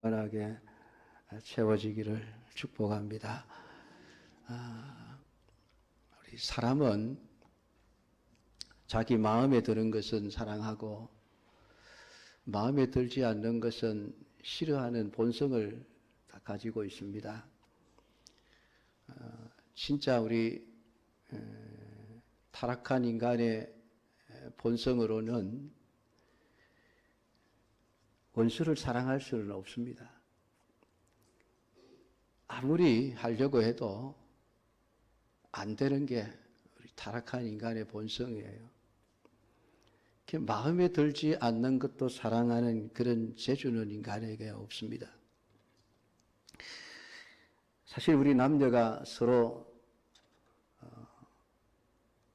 편하게 채워지기를 축복합니다. 우리 사람은 자기 마음에 드는 것은 사랑하고 마음에 들지 않는 것은 싫어하는 본성을 다 가지고 있습니다. 진짜 우리 타락한 인간의 본성으로는 원수를 사랑할 수는 없습니다. 아무리 하려고 해도 안 되는 게 우리 타락한 인간의 본성이에요. 마음에 들지 않는 것도 사랑하는 그런 재주는 인간에게 없습니다. 사실 우리 남녀가 서로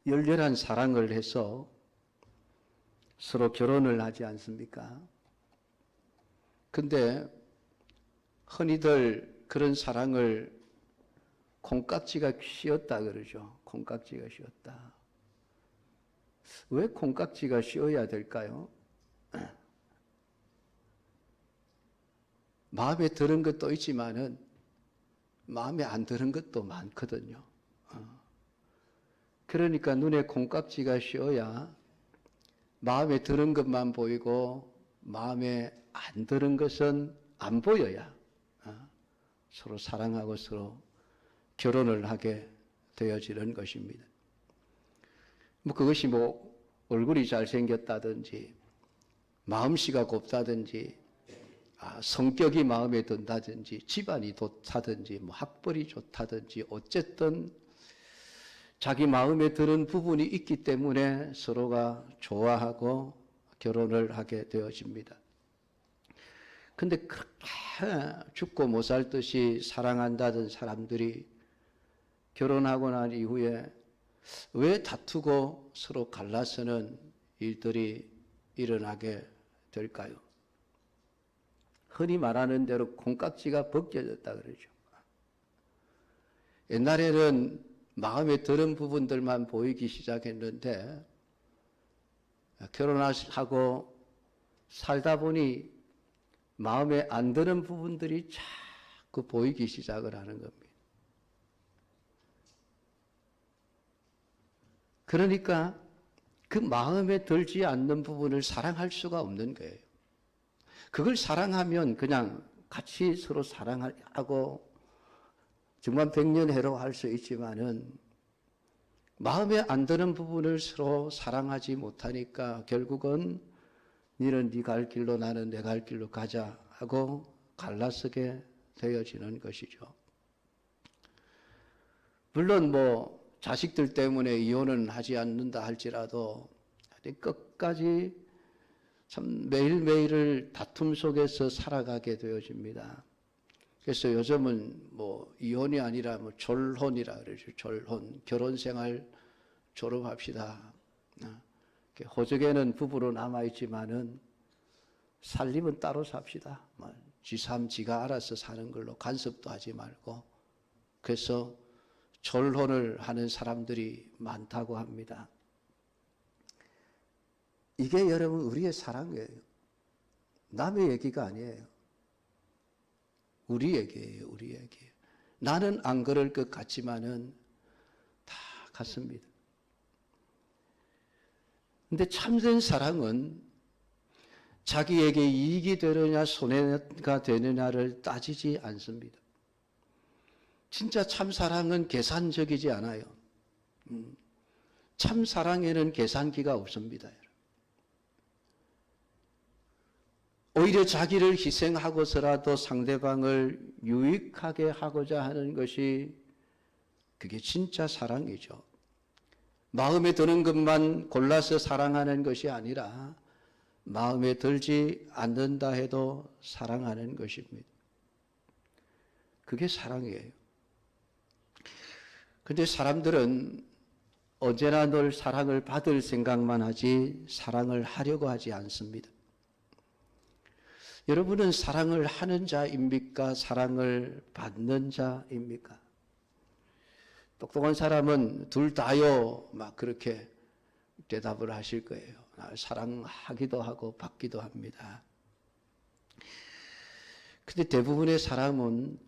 열렬한 사랑을 해서 서로 결혼을 하지 않습니까? 근데 흔히들 그런 사랑을 콩깍지가 씌었다 그러죠. 콩깍지가 씌었다. 왜 콩깍지가 씌어야 될까요? 마음에 드는 것도 있지만은 마음에 안 드는 것도 많거든요. 그러니까 눈에 콩깍지가 씌어야 마음에 드는 것만 보이고 마음에 안 드는 것은 안 보여야 서로 사랑하고 서로 결혼을 하게 되어지는 것입니다. 그것이 얼굴이 잘생겼다든지 마음씨가 곱다든지 성격이 마음에 든다든지 집안이 좋다든지 학벌이 좋다든지 어쨌든 자기 마음에 드는 부분이 있기 때문에 서로가 좋아하고 결혼을 하게 되어집니다. 근데 그렇게 죽고 못 살듯이 사랑한다던 사람들이 결혼하고 난 이후에 왜 다투고 서로 갈라서는 일들이 일어나게 될까요? 흔히 말하는 대로 콩깍지가 벗겨졌다 그러죠. 옛날에는 마음에 드는 부분들만 보이기 시작했는데 결혼하고 살다 보니 마음에 안 드는 부분들이 자꾸 보이기 시작을 하는 겁니다. 그러니까 그 마음에 들지 않는 부분을 사랑할 수가 없는 거예요. 그걸 사랑하면 그냥 같이 서로 사랑하고 정말 백년해로 할 수 있지만은 마음에 안 드는 부분을 서로 사랑하지 못하니까 결국은 너는 네 갈 길로 나는 내 갈 길로 가자 하고 갈라서게 되어지는 것이죠. 물론 자식들 때문에 이혼은 하지 않는다 할지라도 끝까지 참 매일매일을 다툼 속에서 살아가게 되어집니다. 그래서 요즘은 이혼이 아니라 졸혼이라 그러죠. 졸혼, 결혼생활 졸업합시다. 호적에는 부부로 남아있지만은 살림은 따로 삽시다. 지삼 지가 알아서 사는 걸로 간섭도 하지 말고. 그래서 졸혼을 하는 사람들이 많다고 합니다. 이게 여러분 우리의 사랑이에요. 남의 얘기가 아니에요. 우리 얘기예요. 우리 얘기예요. 나는 안 그럴 것 같지만은 다 같습니다. 근데 참된 사랑은 자기에게 이익이 되느냐 손해가 되느냐를 따지지 않습니다. 진짜 참사랑은 계산적이지 않아요. 참사랑에는 계산기가 없습니다. 오히려 자기를 희생하고서라도 상대방을 유익하게 하고자 하는 것이 그게 진짜 사랑이죠. 마음에 드는 것만 골라서 사랑하는 것이 아니라 마음에 들지 않는다 해도 사랑하는 것입니다. 그게 사랑이에요. 근데 사람들은 언제나 늘 사랑을 받을 생각만 하지 사랑을 하려고 하지 않습니다. 여러분은 사랑을 하는 자입니까? 사랑을 받는 자입니까? 똑똑한 사람은 둘 다요, 그렇게 대답을 하실 거예요. 사랑하기도 하고 받기도 합니다. 근데 대부분의 사람은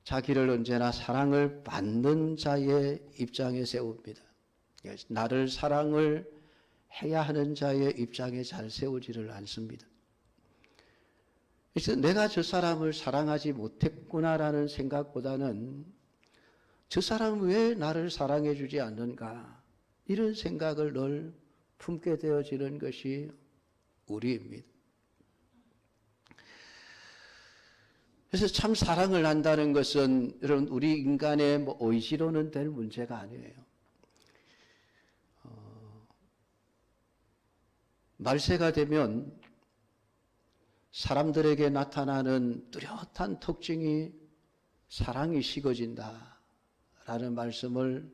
자기를 언제나 사랑을 받는 자의 입장에 세웁니다. 나를 사랑을 해야 하는 자의 입장에 잘 세우지를 않습니다. 그래서 내가 저 사람을 사랑하지 못했구나라는 생각보다는 저 사람은 왜 나를 사랑해 주지 않는가, 이런 생각을 늘 품게 되어지는 것이 우리입니다. 그래서 참 사랑을 한다는 것은 여러분 우리 인간의 의지로는 될 문제가 아니에요. 말세가 되면 사람들에게 나타나는 뚜렷한 특징이 사랑이 식어진다라는 말씀을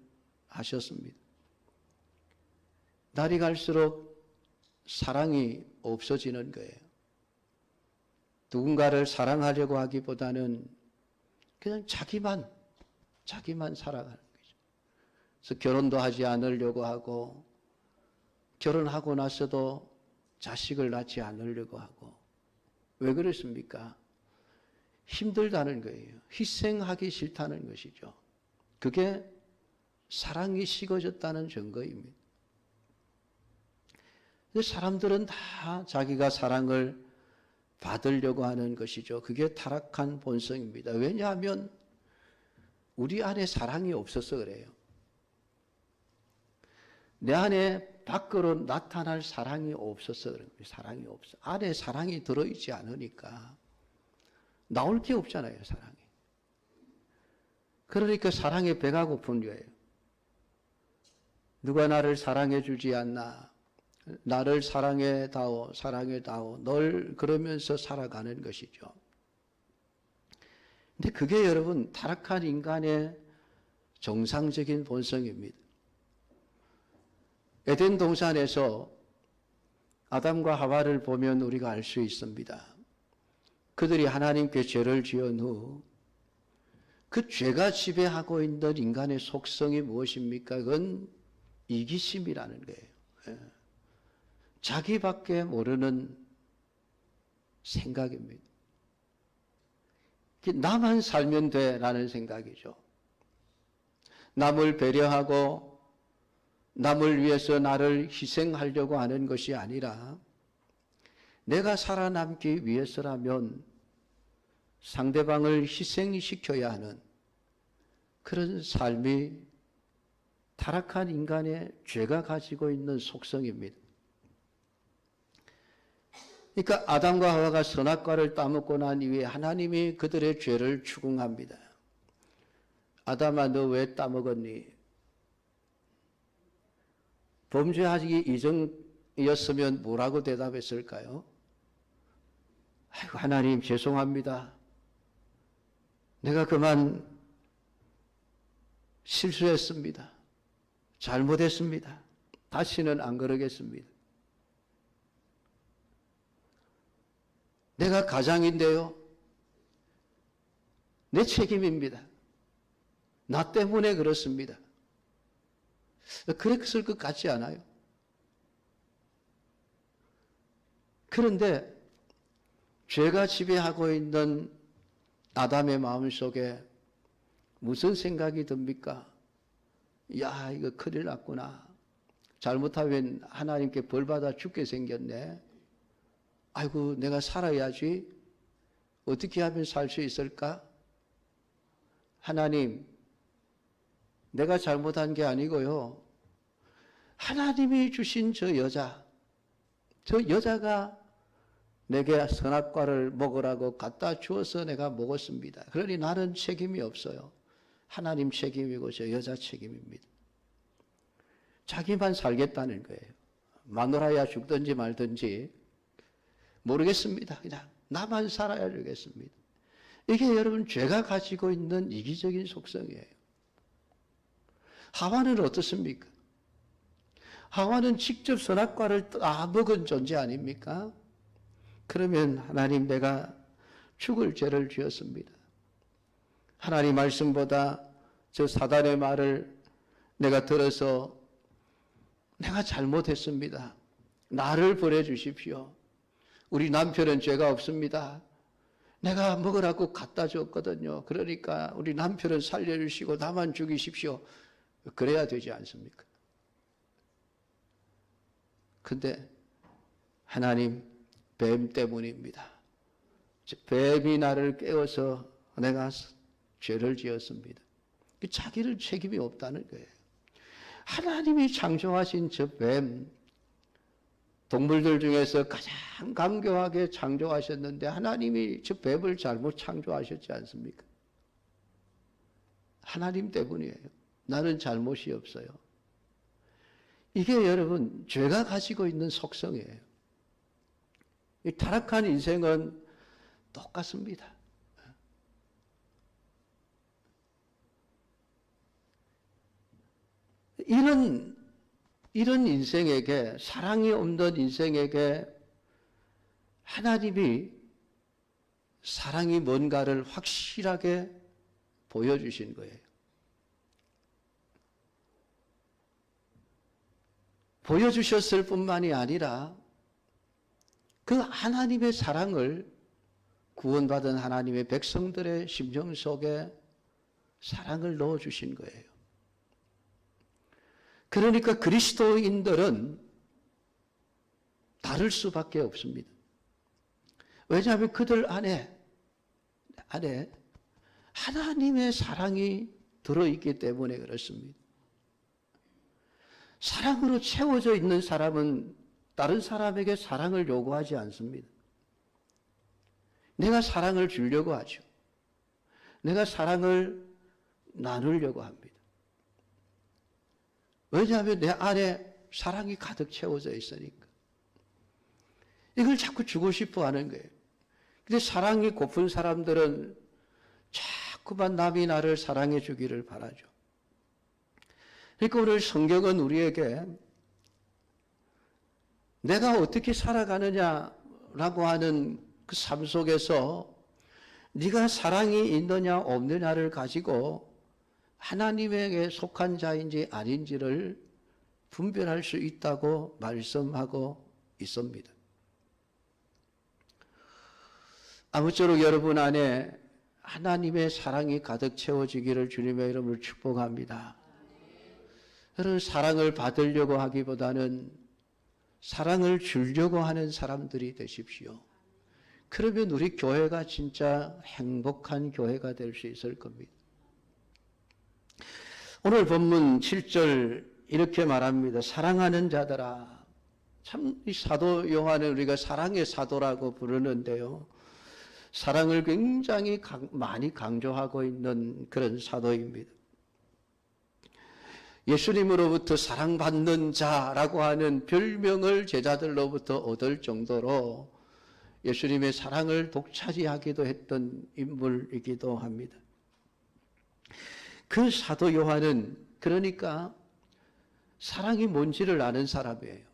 하셨습니다. 날이 갈수록 사랑이 없어지는 거예요. 누군가를 사랑하려고 하기보다는 그냥 자기만 살아가는 거죠. 그래서 결혼도 하지 않으려고 하고, 결혼하고 나서도 자식을 낳지 않으려고 하고. 왜 그렇습니까? 힘들다는 거예요. 희생하기 싫다는 것이죠. 그게 사랑이 식어졌다는 증거입니다. 사람들은 다 자기가 사랑을 받으려고 하는 것이죠. 그게 타락한 본성입니다. 왜냐하면 우리 안에 사랑이 없어서 그래요. 내 안에 밖으로 나타날 사랑이 없어서 그래요. 사랑이 없어. 안에 사랑이 들어있지 않으니까 나올 게 없잖아요, 사랑이. 그러니까 사랑의 배가 고픈 거예요. 누가 나를 사랑해 주지 않나? 나를 사랑해다오, 사랑해다오. 널 그러면서 살아가는 것이죠. 근데 그게 여러분 타락한 인간의 정상적인 본성입니다. 에덴 동산에서 아담과 하와를 보면 우리가 알 수 있습니다. 그들이 하나님께 죄를 지은 후 그 죄가 지배하고 있는 인간의 속성이 무엇입니까? 그건 이기심이라는 거예요. 자기밖에 모르는 생각입니다. 나만 살면 돼라는 생각이죠. 남을 배려하고 남을 위해서 나를 희생하려고 하는 것이 아니라 내가 살아남기 위해서라면 상대방을 희생시켜야 하는 그런 삶이 타락한 인간의 죄가 가지고 있는 속성입니다. 그러니까 아담과 하와가 선악과를 따먹고 난 이후에 하나님이 그들의 죄를 추궁합니다. 아담아, 너 왜 따먹었니? 범죄하기 이전이었으면 뭐라고 대답했을까요? 아이고, 하나님 죄송합니다. 내가 그만 실수했습니다. 잘못했습니다. 다시는 안 그러겠습니다. 내가 가장인데요. 내 책임입니다. 나 때문에 그렇습니다. 그랬을 것 같지 않아요? 그런데 죄가 지배하고 있는 아담의 마음속에 무슨 생각이 듭니까? 야, 이거 큰일 났구나. 잘못하면 하나님께 벌받아 죽게 생겼네. 아이고, 내가 살아야지. 어떻게 하면 살 수 있을까? 하나님, 내가 잘못한 게 아니고요. 하나님이 주신 저 여자가 내게 선악과를 먹으라고 갖다 주어서 내가 먹었습니다. 그러니 나는 책임이 없어요. 하나님 책임이고 저 여자 책임입니다. 자기만 살겠다는 거예요. 마누라야 죽든지 말든지 모르겠습니다. 그냥 나만 살아야 되겠습니다. 이게 여러분 죄가 가지고 있는 이기적인 속성이에요. 하와는 어떻습니까? 하와는 직접 선악과를 따먹은 존재 아닙니까? 그러면 하나님, 내가 죽을 죄를 지었습니다. 하나님 말씀보다 저 사단의 말을 내가 들어서 내가 잘못했습니다. 나를 버려 주십시오. 우리 남편은 죄가 없습니다. 내가 먹으라고 갖다 줬거든요. 그러니까 우리 남편은 살려주시고 나만 죽이십시오. 그래야 되지 않습니까? 근데 하나님, 뱀 때문입니다. 뱀이 나를 깨워서 내가 죄를 지었습니다. 자기를 책임이 없다는 거예요. 하나님이 창조하신 저 뱀, 동물들 중에서 가장 강교하게 창조하셨는데 하나님이 저 뱀을 잘못 창조하셨지 않습니까? 하나님 때문이에요. 나는 잘못이 없어요. 이게 여러분 죄가 가지고 있는 속성이에요. 이 타락한 인생은 똑같습니다. 이런 인생에게, 사랑이 없는 인생에게 하나님이 사랑이 뭔가를 확실하게 보여주신 거예요. 보여주셨을 뿐만이 아니라 그 하나님의 사랑을 구원받은 하나님의 백성들의 심정 속에 사랑을 넣어주신 거예요. 그러니까 그리스도인들은 다를 수밖에 없습니다. 왜냐하면 그들 안에 하나님의 사랑이 들어있기 때문에 그렇습니다. 사랑으로 채워져 있는 사람은 다른 사람에게 사랑을 요구하지 않습니다. 내가 사랑을 주려고 하죠. 내가 사랑을 나누려고 합니다. 왜냐하면 내 안에 사랑이 가득 채워져 있으니까. 이걸 자꾸 주고 싶어 하는 거예요. 근데 사랑이 고픈 사람들은 자꾸만 남이 나를 사랑해 주기를 바라죠. 그러니까 오늘 성경은 우리에게 내가 어떻게 살아가느냐라고 하는 그 삶 속에서 네가 사랑이 있느냐 없느냐를 가지고 하나님에게 속한 자인지 아닌지를 분별할 수 있다고 말씀하고 있습니다. 아무쪼록 여러분 안에 하나님의 사랑이 가득 채워지기를 주님의 이름으로 축복합니다. 여러분, 사랑을 받으려고 하기보다는 사랑을 주려고 하는 사람들이 되십시오. 그러면 우리 교회가 진짜 행복한 교회가 될 수 있을 겁니다. 오늘 본문 7절 이렇게 말합니다. 사랑하는 자들아. 참 이 사도 요한은 우리가 사랑의 사도라고 부르는데요. 사랑을 굉장히 많이 강조하고 있는 그런 사도입니다. 예수님으로부터 사랑받는 자라고 하는 별명을 제자들로부터 얻을 정도로 예수님의 사랑을 독차지하기도 했던 인물이기도 합니다. 그 사도 요한은 그러니까 사랑이 뭔지를 아는 사람이에요.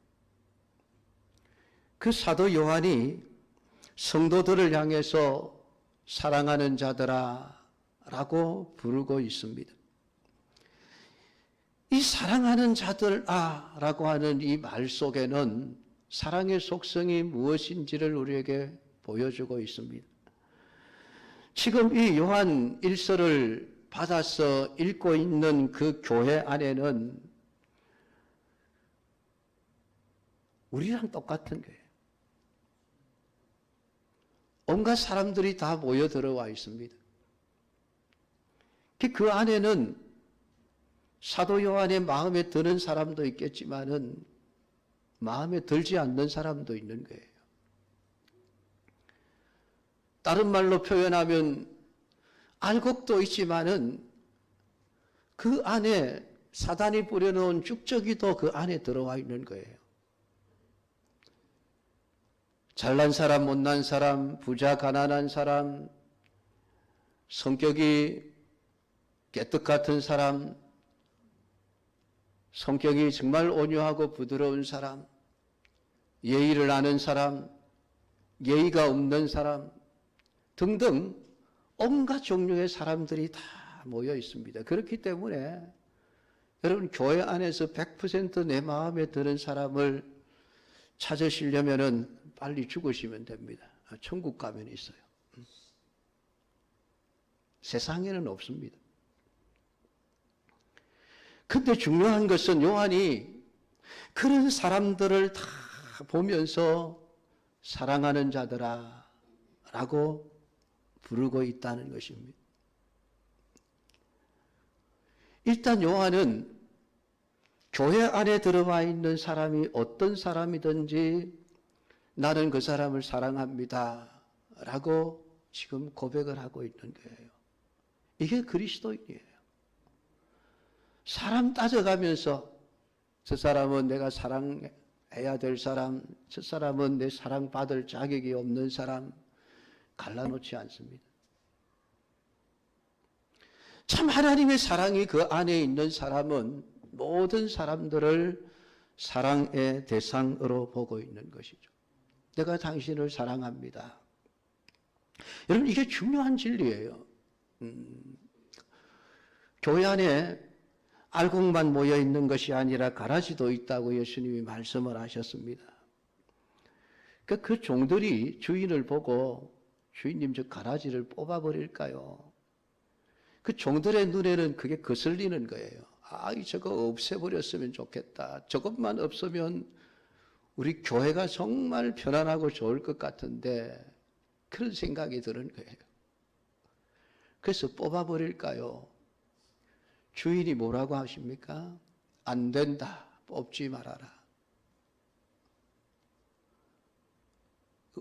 그 사도 요한이 성도들을 향해서 사랑하는 자들아 라고 부르고 있습니다. 이 사랑하는 자들아 라고 하는 이 말 속에는 사랑의 속성이 무엇인지를 우리에게 보여주고 있습니다. 지금 이 요한 1서를 받아서 읽고 있는 그 교회 안에는 우리랑 똑같은 거예요. 온갖 사람들이 다 모여 들어와 있습니다. 그 안에는 사도 요한의 마음에 드는 사람도 있겠지만은 마음에 들지 않는 사람도 있는 거예요. 다른 말로 표현하면 알곡도 있지만은 그 안에 사단이 뿌려놓은 쭉저기도 그 안에 들어와 있는 거예요. 잘난 사람, 못난 사람, 부자, 가난한 사람, 성격이 깨떡 같은 사람, 성격이 정말 온유하고 부드러운 사람, 예의를 아는 사람, 예의가 없는 사람 등등 온갖 종류의 사람들이 다 모여 있습니다. 그렇기 때문에 여러분 교회 안에서 100% 내 마음에 드는 사람을 찾으시려면은 빨리 죽으시면 됩니다. 천국 가면 있어요. 세상에는 없습니다. 근데 중요한 것은 요한이 그런 사람들을 다 보면서 사랑하는 자들아 라고 부르고 있다는 것입니다. 일단 요한은 교회 안에 들어와 있는 사람이 어떤 사람이든지 나는 그 사람을 사랑합니다 라고 지금 고백을 하고 있는 거예요. 이게 그리스도인이에요. 사람 따져가면서 저 사람은 내가 사랑해야 될 사람, 저 사람은 내 사랑받을 자격이 없는 사람 갈라놓지 않습니다. 참 하나님의 사랑이 그 안에 있는 사람은 모든 사람들을 사랑의 대상으로 보고 있는 것이죠. 내가 당신을 사랑합니다. 여러분 이게 중요한 진리예요. 교회 안에 알곡만 모여 있는 것이 아니라 가라지도 있다고 예수님이 말씀을 하셨습니다. 그러니까 그 종들이 주인을 보고 주인님 저 가라지를 뽑아버릴까요? 그 종들의 눈에는 그게 거슬리는 거예요. 저거 없애버렸으면 좋겠다. 저것만 없으면 우리 교회가 정말 편안하고 좋을 것 같은데 그런 생각이 드는 거예요. 그래서 뽑아버릴까요? 주인이 뭐라고 하십니까? 안 된다. 뽑지 말아라.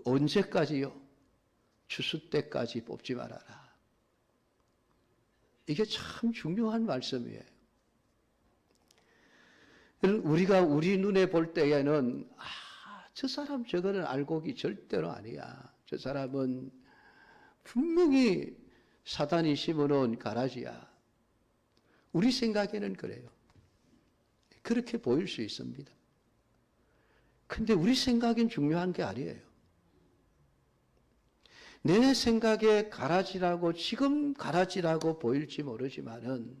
언제까지요? 추수 때까지 뽑지 말아라. 이게 참 중요한 말씀이에요. 우리가 우리 눈에 볼 때에는 저 사람 저거는 알곡이 절대로 아니야. 저 사람은 분명히 사단이 심어놓은 가라지야. 우리 생각에는 그래요. 그렇게 보일 수 있습니다. 근데 우리 생각엔 중요한 게 아니에요. 내 생각에 가라지라고 지금 가라지라고 보일지 모르지만은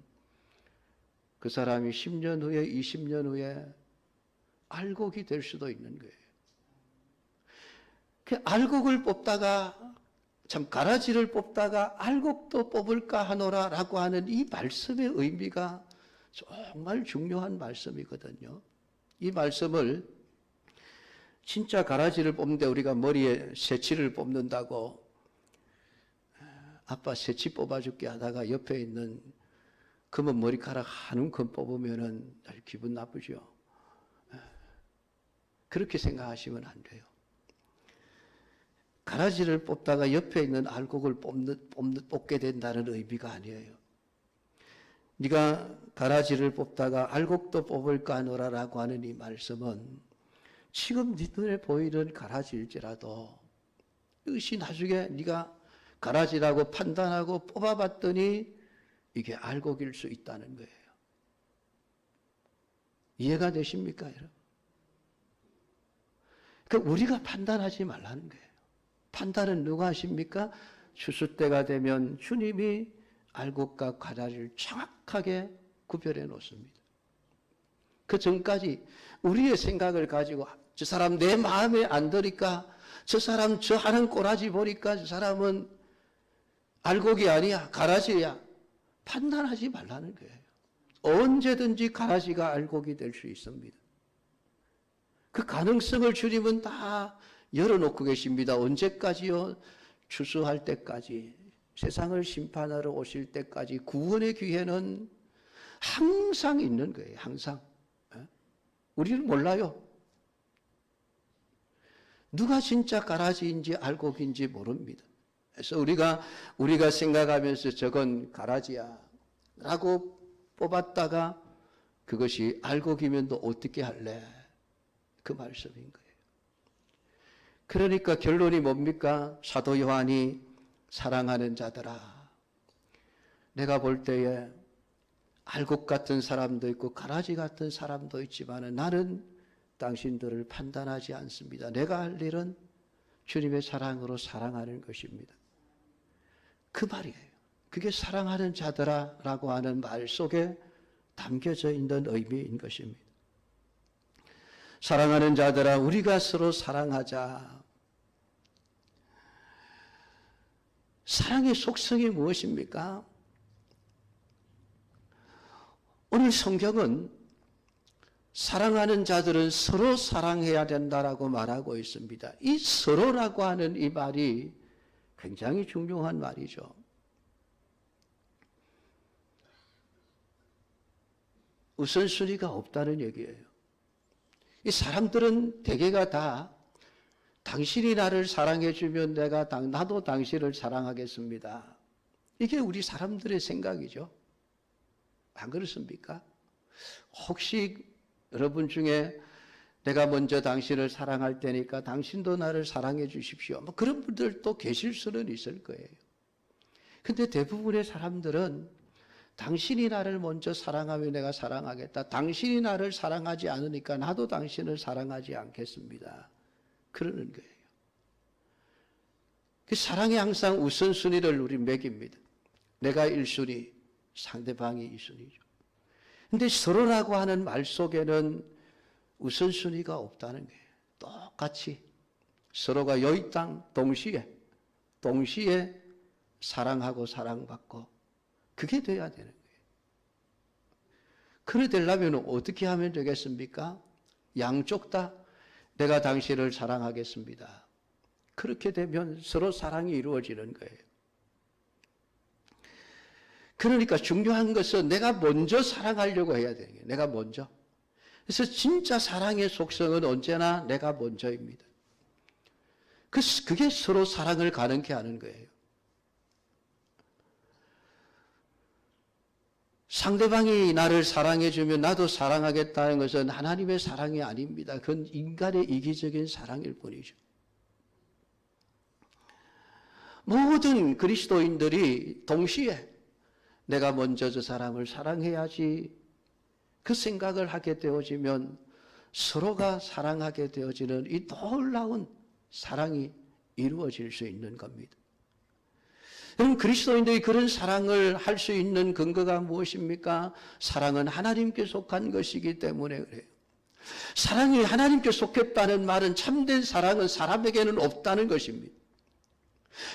그 사람이 10년 후에 20년 후에 알곡이 될 수도 있는 거예요. 그 알곡을 뽑다가 참 가라지를 뽑다가 알곡도 뽑을까 하노라라고 하는 이 말씀의 의미가 정말 중요한 말씀이거든요. 이 말씀을 진짜 가라지를 뽑는데 우리가 머리에 새치를 뽑는다고 아빠 새치 뽑아줄게 하다가 옆에 있는 검은 머리카락 한 움큼 뽑으면은 기분 나쁘죠. 그렇게 생각하시면 안 돼요. 가라지를 뽑다가 옆에 있는 알곡을 뽑게 된다는 의미가 아니에요. 네가 가라지를 뽑다가 알곡도 뽑을까 하노라라고 하는 이 말씀은 지금 네 눈에 보이는 가라지일지라도 이것이 나중에 네가 가라지라고 판단하고 뽑아봤더니 이게 알곡일 수 있다는 거예요. 이해가 되십니까, 여러분? 그러니까 우리가 판단하지 말라는 거예요. 판단은 누가 하십니까? 추수 때가 되면 주님이 알곡과 가라지를 정확하게 구별해 놓습니다. 그 전까지 우리의 생각을 가지고 저 사람 내 마음에 안 들으니까 저 사람 저 하는 꼬라지 보니까 저 사람은 알곡이 아니야 가라지야 판단하지 말라는 거예요. 언제든지 가라지가 알곡이 될 수 있습니다. 그 가능성을 주님은 다 열어놓고 계십니다. 언제까지요? 추수할 때까지, 세상을 심판하러 오실 때까지 구원의 기회는 항상 있는 거예요. 항상. 우리는 몰라요. 누가 진짜 가라지인지 알곡인지 모릅니다. 그래서 우리가 생각하면서 저건 가라지야 라고 뽑았다가 그것이 알곡이면 너 어떻게 할래? 그 말씀인 거예요. 그러니까 결론이 뭡니까? 사도 요한이 사랑하는 자들아, 내가 볼 때에 알곡 같은 사람도 있고 가라지 같은 사람도 있지만 나는 당신들을 판단하지 않습니다. 내가 할 일은 주님의 사랑으로 사랑하는 것입니다. 그 말이에요. 그게 사랑하는 자들아 라고 하는 말 속에 담겨져 있는 의미인 것입니다. 사랑하는 자들아, 우리가 서로 사랑하자. 사랑의 속성이 무엇입니까? 오늘 성경은 사랑하는 자들은 서로 사랑해야 된다라고 말하고 있습니다. 이 서로라고 하는 이 말이 굉장히 중요한 말이죠. 우선순위가 없다는 얘기예요. 이 사람들은 대개가 다 당신이 나를 사랑해 주면 나도 당신을 사랑하겠습니다. 이게 우리 사람들의 생각이죠. 안 그렇습니까? 혹시 여러분 중에 내가 먼저 당신을 사랑할 테니까 당신도 나를 사랑해 주십시오. 뭐 그런 분들도 계실 수는 있을 거예요. 근데 대부분의 사람들은 당신이 나를 먼저 사랑하면 내가 사랑하겠다. 당신이 나를 사랑하지 않으니까 나도 당신을 사랑하지 않겠습니다. 그러는 거예요. 그 사랑이 항상 우선순위를 우리 매깁니다. 내가 1순위, 상대방이 2순위죠. 근데 서로라고 하는 말 속에는 우선순위가 없다는 거예요. 똑같이 서로가 여기 땅 동시에 사랑하고 사랑받고 그게 돼야 되는 거예요. 그래 되려면 어떻게 하면 되겠습니까? 양쪽 다 내가 당신을 사랑하겠습니다. 그렇게 되면 서로 사랑이 이루어지는 거예요. 그러니까 중요한 것은 내가 먼저 사랑하려고 해야 되는 거예요. 내가 먼저. 그래서 진짜 사랑의 속성은 언제나 내가 먼저입니다. 그게 서로 사랑을 가능케 하는 거예요. 상대방이 나를 사랑해주면 나도 사랑하겠다는 것은 하나님의 사랑이 아닙니다. 그건 인간의 이기적인 사랑일 뿐이죠. 모든 그리스도인들이 동시에 내가 먼저 저 사람을 사랑해야지 그 생각을 하게 되어지면 서로가 사랑하게 되어지는 이 놀라운 사랑이 이루어질 수 있는 겁니다. 여러분, 그리스도인들이 그런 사랑을 할 수 있는 근거가 무엇입니까? 사랑은 하나님께 속한 것이기 때문에 그래요. 사랑이 하나님께 속했다는 말은 참된 사랑은 사람에게는 없다는 것입니다.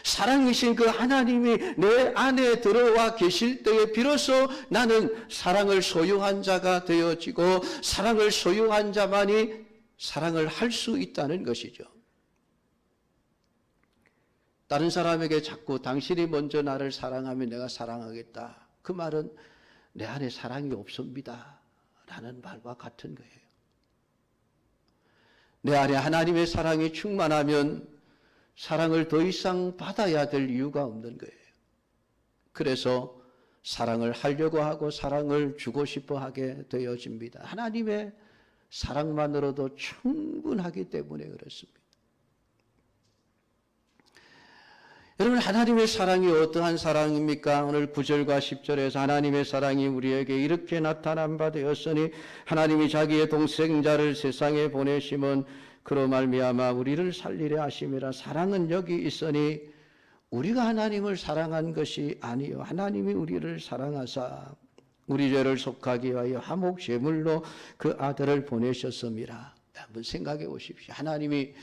사랑이신 그 하나님이 내 안에 들어와 계실 때에 비로소 나는 사랑을 소유한 자가 되어지고 사랑을 소유한 자만이 사랑을 할 수 있다는 것이죠. 다른 사람에게 자꾸 당신이 먼저 나를 사랑하면 내가 사랑하겠다. 그 말은 내 안에 사랑이 없습니다. 라는 말과 같은 거예요. 내 안에 하나님의 사랑이 충만하면 사랑을 더 이상 받아야 될 이유가 없는 거예요. 그래서 사랑을 하려고 하고 사랑을 주고 싶어 하게 되어집니다. 하나님의 사랑만으로도 충분하기 때문에 그렇습니다. 여러분, 하나님의 사랑이 어떠한 사랑입니까? 오늘 9절과 10절에서 하나님의 사랑이 우리에게 이렇게 나타난 바 되었으니 하나님이 자기의 동생자를 세상에 보내심은 그로 말미암아 우리를 살리려 하심이라. 사랑은 여기 있으니 우리가 하나님을 사랑한 것이 아니요 하나님이 우리를 사랑하사 우리 죄를 속하기 위하여 화목 제물로 그 아들을 보내셨음이라. 한번 생각해 보십시오. 하나님이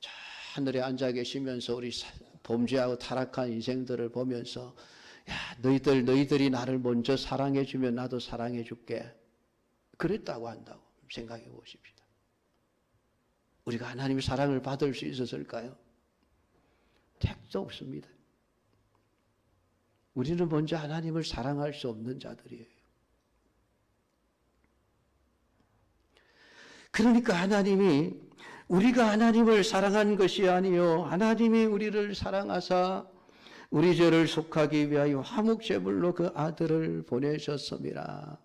저 하늘에 앉아 계시면서 우리 범죄하고 타락한 인생들을 보면서 야, 너희들이 나를 먼저 사랑해 주면 나도 사랑해 줄게. 그랬다고 한다고 생각해 보십시오. 우리가 하나님의 사랑을 받을 수 있었을까요? 택도 없습니다. 우리는 먼저 하나님을 사랑할 수 없는 자들이에요. 그러니까 하나님이 우리가 하나님을 사랑한 것이 아니요 하나님이 우리를 사랑하사 우리 죄를 속하기 위하여 화목제물로 그 아들을 보내셨음이라.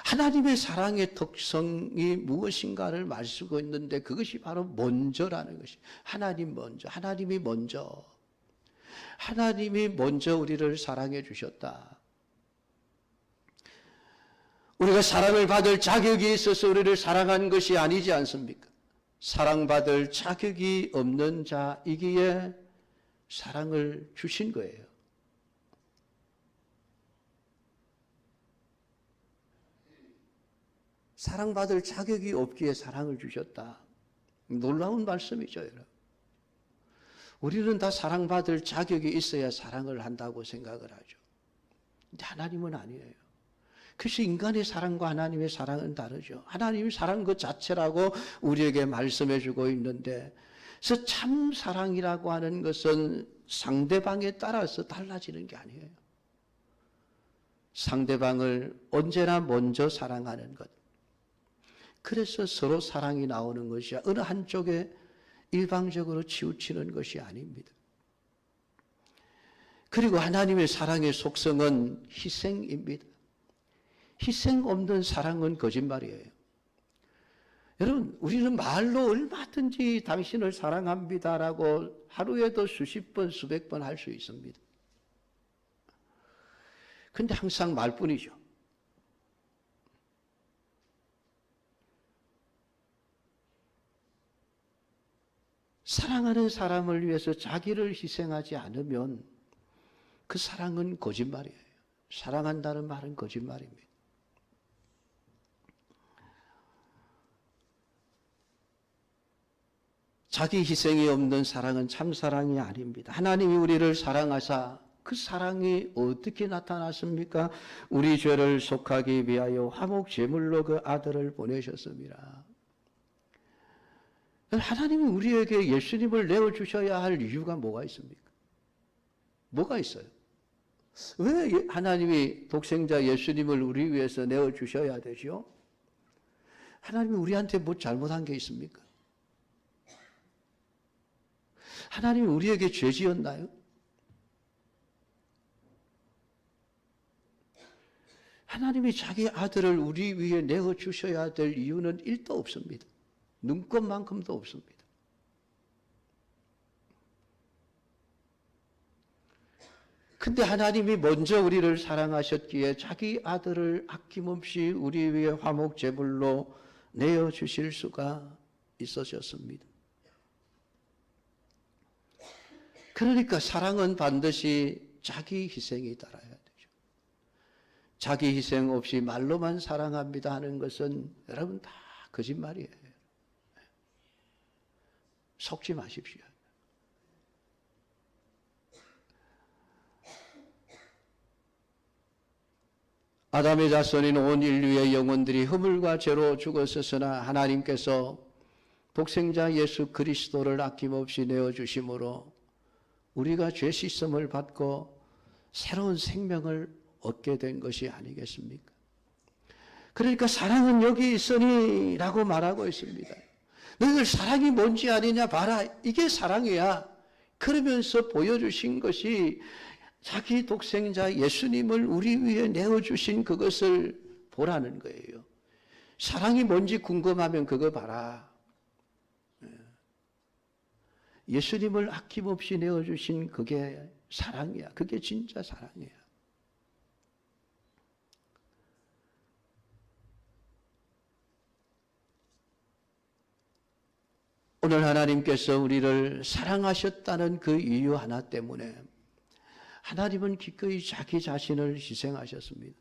하나님의 사랑의 특성이 무엇인가를 말씀하고 있는데 그것이 바로 먼저라는 것이. 하나님이 먼저 우리를 사랑해 주셨다. 우리가 사랑을 받을 자격이 있어서 우리를 사랑한 것이 아니지 않습니까? 사랑받을 자격이 없는 자이기에 사랑을 주신 거예요. 사랑받을 자격이 없기에 사랑을 주셨다. 놀라운 말씀이죠, 여러분. 우리는 다 사랑받을 자격이 있어야 사랑을 한다고 생각을 하죠. 근데 하나님은 아니에요. 그래서 인간의 사랑과 하나님의 사랑은 다르죠. 하나님의 사랑 그 자체라고 우리에게 말씀해 주고 있는데, 그래서 참 사랑이라고 하는 것은 상대방에 따라서 달라지는 게 아니에요. 상대방을 언제나 먼저 사랑하는 것. 그래서 서로 사랑이 나오는 것이 어느 한쪽에 일방적으로 치우치는 것이 아닙니다. 그리고 하나님의 사랑의 속성은 희생입니다. 희생 없는 사랑은 거짓말이에요. 여러분, 우리는 말로 얼마든지 당신을 사랑합니다라고 하루에도 수십 번, 수백 번 할 수 있습니다. 근데 항상 말뿐이죠. 사랑하는 사람을 위해서 자기를 희생하지 않으면 그 사랑은 거짓말이에요. 사랑한다는 말은 거짓말입니다. 자기 희생이 없는 사랑은 참 사랑이 아닙니다. 하나님이 우리를 사랑하사 그 사랑이 어떻게 나타났습니까? 우리 죄를 속하기 위하여 화목 제물로 그 아들을 보내셨습니다. 하나님이 우리에게 예수님을 내어주셔야 할 이유가 뭐가 있습니까? 뭐가 있어요? 왜 하나님이 독생자 예수님을 우리 위해서 내어주셔야 되죠? 하나님이 우리한테 뭐 잘못한 게 있습니까? 하나님이 우리에게 죄 지었나요? 하나님이 자기 아들을 우리 위해 내어주셔야 될 이유는 1도 없습니다. 눈꼽만큼도 없습니다. 근데 하나님이 먼저 우리를 사랑하셨기에 자기 아들을 아낌없이 우리 위해 화목 제물로 내어주실 수가 있으셨습니다. 그러니까 사랑은 반드시 자기 희생이 따라야 되죠. 자기 희생 없이 말로만 사랑합니다 하는 것은 여러분 다 거짓말이에요. 속지 마십시오. 아담의 자손인 온 인류의 영혼들이 허물과 죄로 죽었으나 하나님께서 독생자 예수 그리스도를 아낌없이 내어주심으로 우리가 죄 씻음을 받고 새로운 생명을 얻게 된 것이 아니겠습니까? 그러니까 사랑은 여기 있으니 라고 말하고 있습니다. 너희들 사랑이 뭔지 아느냐 봐라. 이게 사랑이야. 그러면서 보여주신 것이 자기 독생자 예수님을 우리 위해 내어주신 그것을 보라는 거예요. 사랑이 뭔지 궁금하면 그거 봐라. 예수님을 아낌없이 내어주신 그게 사랑이야. 그게 진짜 사랑이야. 오늘 하나님께서 우리를 사랑하셨다는 그 이유 하나 때문에 하나님은 기꺼이 자기 자신을 희생하셨습니다.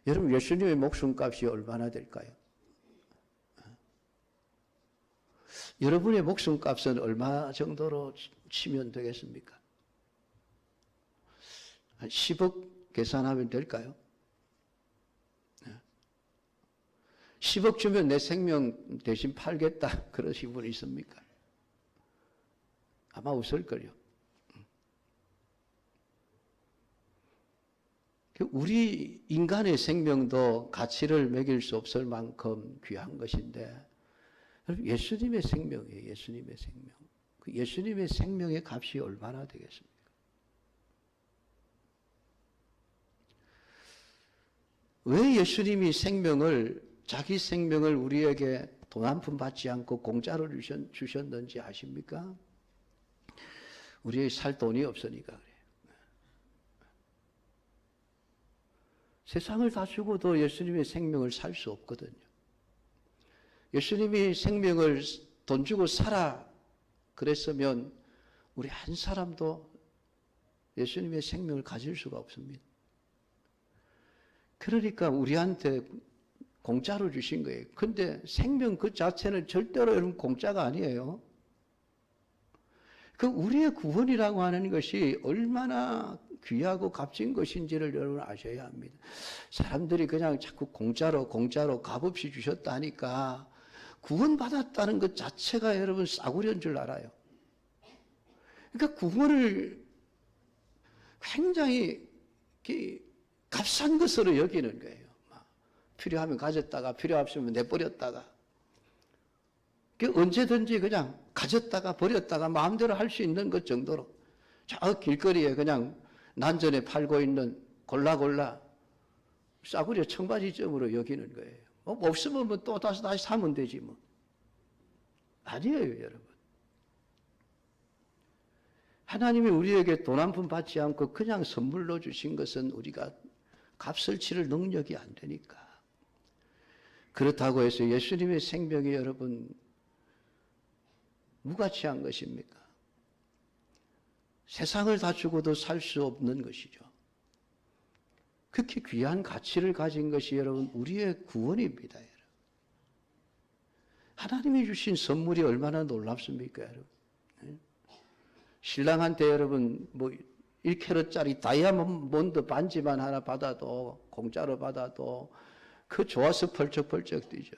여러분, 예수님의 목숨값이 얼마나 될까요? 여러분의 목숨값은 얼마 정도로 치면 되겠습니까? 한 10억 계산하면 될까요? 10억 주면 내 생명 대신 팔겠다 그러신 분이 있습니까? 아마 웃을걸요. 우리 인간의 생명도 가치를 매길 수 없을 만큼 귀한 것인데 예수님의 생명이에요. 예수님의 생명. 그 예수님의 생명의 값이 얼마나 되겠습니까? 왜 예수님이 자기 생명을 우리에게 돈 한 푼 받지 않고 공짜로 주셨는지 아십니까? 우리의 살 돈이 없으니까 그래요. 세상을 다 주고도 예수님의 생명을 살 수 없거든요. 예수님이 생명을 돈 주고 사라 그랬으면 우리 한 사람도 예수님의 생명을 가질 수가 없습니다. 그러니까 우리한테 공짜로 주신 거예요. 근데 생명 그 자체는 절대로 여러분 공짜가 아니에요. 그 우리의 구원이라고 하는 것이 얼마나 귀하고 값진 것인지를 여러분 아셔야 합니다. 사람들이 그냥 자꾸 공짜로 값없이 주셨다 하니까 구원받았다는 것 자체가 여러분 싸구려인 줄 알아요. 그러니까 구원을 굉장히 값싼 것으로 여기는 거예요. 필요하면 가졌다가 필요 없으면 내버렸다가 언제든지 그냥 가졌다가 버렸다가 마음대로 할 수 있는 것 정도로 저 길거리에 그냥 난전에 팔고 있는 골라 싸구려 청바지점으로 여기는 거예요. 뭐 없으면 뭐 또 다시 사면 되지 뭐. 아니에요, 여러분. 하나님이 우리에게 돈 한 푼 받지 않고 그냥 선물로 주신 것은 우리가 값을 치를 능력이 안 되니까. 그렇다고 해서 예수님의 생명이 여러분 무가치한 것입니까? 세상을 다 주고도 살 수 없는 것이죠. 그렇게 귀한 가치를 가진 것이 여러분 우리의 구원입니다. 여러분. 하나님이 주신 선물이 얼마나 놀랍습니까, 여러분? 신랑한테 여러분 뭐 1캐럿짜리 다이아몬드 반지만 하나 받아도 공짜로 받아도 그 좋아서 펄쩍펄쩍 뛰죠.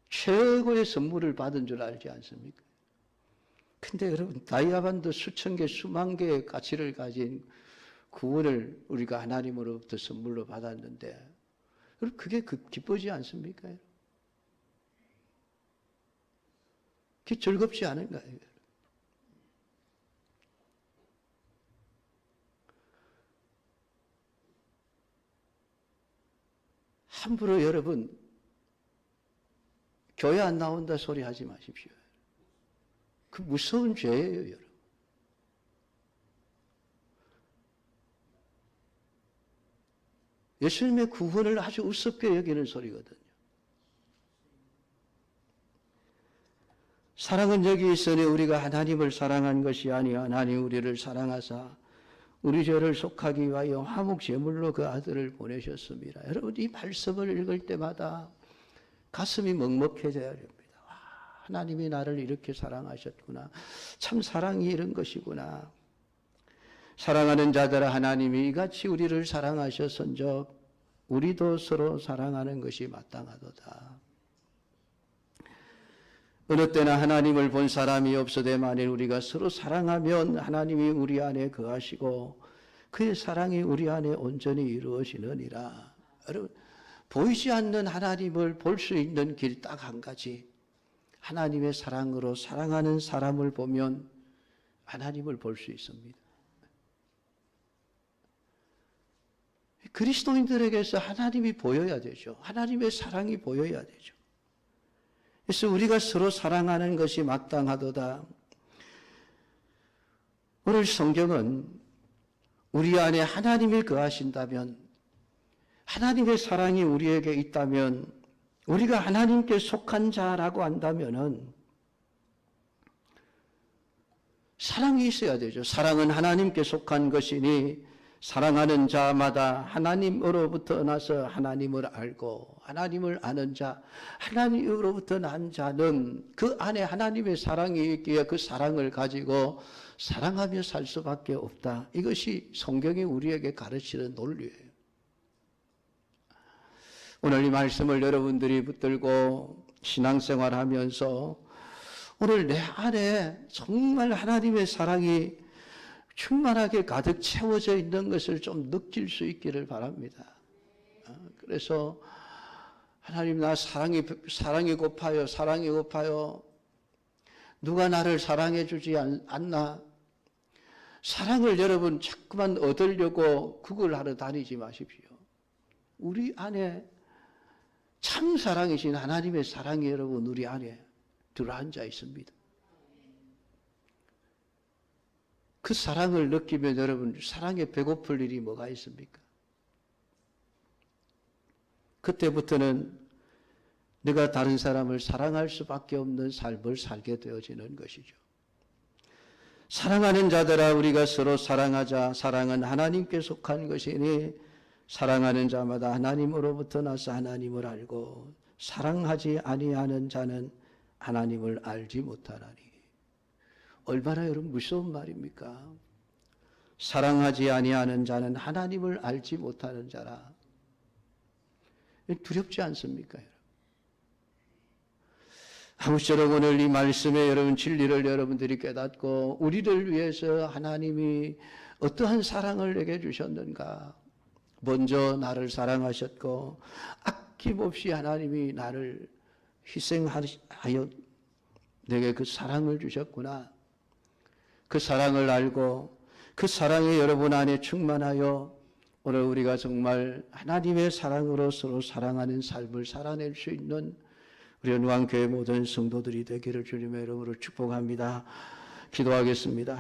최고의 선물을 받은 줄 알지 않습니까? 근데 여러분 다이아몬드 수천 개 수만 개의 가치를 가진 구원을 우리가 하나님으로부터 선물로 받았는데 그게 기쁘지 않습니까? 그게 즐겁지 않은가요? 함부로 여러분 교회 안 나온다 소리 하지 마십시오. 그 무서운 죄예요, 여러분. 예수님의 구원을 아주 우습게 여기는 소리거든요. 사랑은 여기 있으니 우리가 하나님을 사랑한 것이 아니요 하나님 우리를 사랑하사 우리 죄를 속하기 위하여 화목 제물로 그 아들을 보내셨습니다. 여러분 이 말씀을 읽을 때마다 가슴이 먹먹해져야 됩니다. 하나님이 나를 이렇게 사랑하셨구나. 참 사랑이 이런 것이구나. 사랑하는 자들아 하나님이 이같이 우리를 사랑하셨은즉 우리도 서로 사랑하는 것이 마땅하도다. 어느 때나 하나님을 본 사람이 없으되 만일 우리가 서로 사랑하면 하나님이 우리 안에 거하시고 그의 사랑이 우리 안에 온전히 이루어지느니라. 여러분 보이지 않는 하나님을 볼 수 있는 길 딱 한 가지. 하나님의 사랑으로 사랑하는 사람을 보면 하나님을 볼 수 있습니다. 그리스도인들에게서 하나님이 보여야 되죠. 하나님의 사랑이 보여야 되죠. 그래서 우리가 서로 사랑하는 것이 마땅하도다. 오늘 성경은 우리 안에 하나님이 거하신다면, 하나님의 사랑이 우리에게 있다면, 우리가 하나님께 속한 자라고 한다면은 사랑이 있어야 되죠. 사랑은 하나님께 속한 것이니 사랑하는 자마다 하나님으로부터 나서 하나님을 알고 하나님을 아는 자, 하나님으로부터 난 자는 그 안에 하나님의 사랑이 있기에 그 사랑을 가지고 사랑하며 살 수밖에 없다. 이것이 성경이 우리에게 가르치는 논리예요. 오늘 이 말씀을 여러분들이 붙들고 신앙생활하면서 오늘 내 안에 정말 하나님의 사랑이 충만하게 가득 채워져 있는 것을 좀 느낄 수 있기를 바랍니다. 그래서 하나님 나 사랑이 고파요. 누가 나를 사랑해 주지 않나? 사랑을 여러분 자꾸만 얻으려고 그걸 하러 다니지 마십시오. 우리 안에 참 사랑이신 하나님의 사랑이 여러분 우리 안에 들어앉아 있습니다. 그 사랑을 느끼면 여러분 사랑에 배고플 일이 뭐가 있습니까? 그때부터는 내가 다른 사람을 사랑할 수밖에 없는 삶을 살게 되어지는 것이죠. 사랑하는 자들아 우리가 서로 사랑하자. 사랑은 하나님께 속한 것이니 사랑하는 자마다 하나님으로부터 나서 하나님을 알고 사랑하지 아니하는 자는 하나님을 알지 못하나니. 얼마나 여러분 무서운 말입니까? 사랑하지 아니하는 자는 하나님을 알지 못하는 자라. 두렵지 않습니까, 여러분? 아무쪼록 오늘 이 말씀에 여러분 진리를 여러분들이 깨닫고 우리를 위해서 하나님이 어떠한 사랑을 내게 주셨는가. 먼저 나를 사랑하셨고 아낌없이 하나님이 나를 희생하여 내게 그 사랑을 주셨구나. 그 사랑을 알고 그 사랑이 여러분 안에 충만하여 오늘 우리가 정말 하나님의 사랑으로 서로 사랑하는 삶을 살아낼 수 있는 우리 연왕교회 모든 성도들이 되기를 주님의 이름으로 축복합니다. 기도하겠습니다.